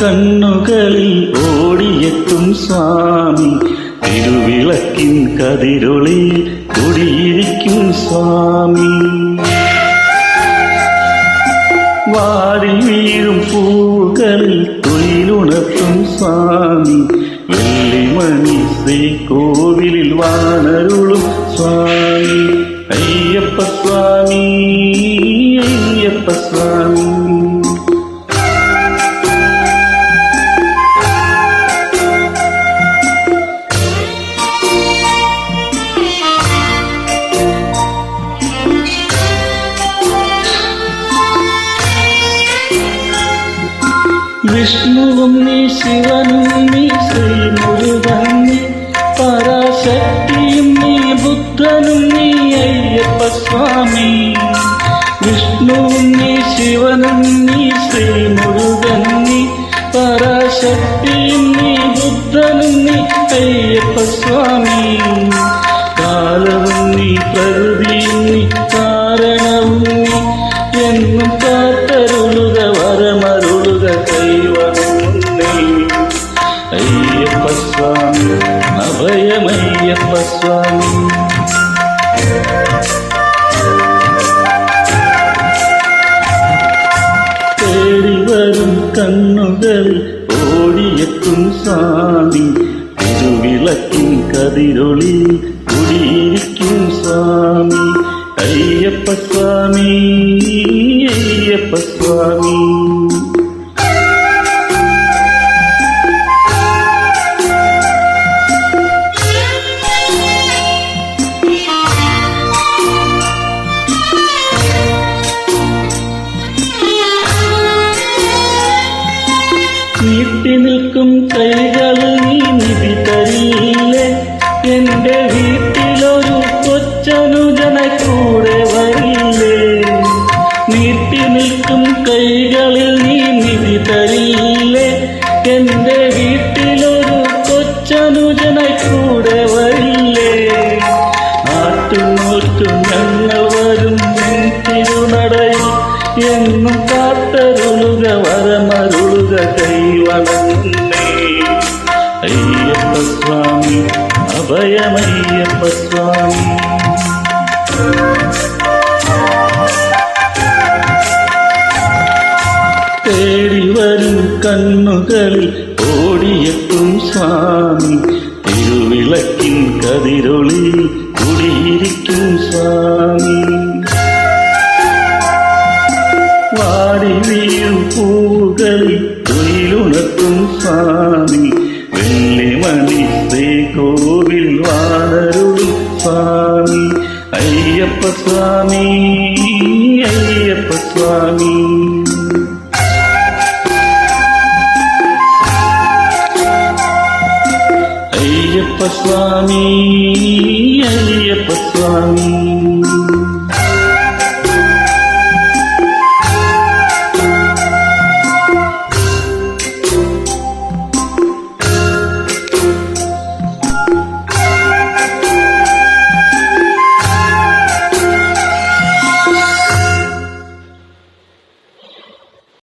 കണ്ണുകളിൽ ഓടിയെത്തും സ്വാമി, തിരുവിളക്കിൻ കതിരൊളി കുടിയിരിക്കും സ്വാമി. വാരിൽ വീഴും പൂകളിൽ തൊഴിലുണർത്തും സ്വാമി, വെള്ളിമണി ശ്രീകോവിലിൽ വാണരുളും സ്വാമി. അയ്യപ്പ സ്വാമി, അയ്യപ്പ സ്വാമി. വിഷ്ണുവും നീ, ശിവനും നീ, ശ്രീമുരുകൻ നീ, പരാശക്തിയും നീ, ബുദ്ധനും നീ, അയ്യപ്പ സ്വാമി. വിഷ്ണുവും നീ, ശിവനും നീ, ശ്രീമുരുകൻ നീ, പരാശക്തിയും നീ, ബുദ്ധനും നീ, അയ്യപ്പ സ്വാമി. കാലവും നീ, പ്രകൃതിയും നീ, കാരണവും നീ, എന്നും കാത്തരുളുക വരമരുളുക കൈവരുന്നേ. അയ്യപ്പ സ്വാമി, അഭയമയ്യപ്പ സ്വാമി. തേടിവരും കണ്ണുകളിൽ ഓടിയെത്തും സ്വാമി, തിരുവിളക്കിൻ കതിരൊളി കുടിയിരിക്കും സ്വാമി. അയ്യപ്പ സ്വാമി, അയ്യപ്പ സ്വാമി. നീട്ടി നിൽക്കും കൈകളിൽ നീ നിധി തരില്ലേ, എന്റെ വീട്ടിലൊരു കൊച്ചനുജന കൂടെ വരില്ലേ. നീട്ടി നിൽക്കും കൈകളിൽ നീ നിധി തരില്ലേ, എന്റെ വീട്ടിലൊരു കൊച്ചനുജന കൂടെ വരില്ലേ. ആറ്റുനോറ്റും ഞങ്ങൾ വരും തിരുനടയിൽ, എന്നും കാത്തരുളുക വരമരുളുക കൈവണങ്ങുന്നേ. അയ്യപ്പ സ്വാമി, അഭയമയ്യപ്പ സ്വാമി. തേടിവരും കണ്ണുകളിൽ ഓടിയെത്തും സ്വാമി, തിരുവിളക്കിൻ കതിരൊളി കുടിയിരിക്കും സ്വാമി. വാടി വീഴും പൂകളിൽ തൊഴിലുണർത്തും സ്വാമി, വെള്ളിമണി ശ്രീകോവിൽ വാണരുളും സ്വാമി. അയ്യപ്പ സ്വാമി, അയ്യപ്പ സ്വാമി. അയ്യപ്പ സ്വാമി, അയ്യപ്പ സ്വാമി.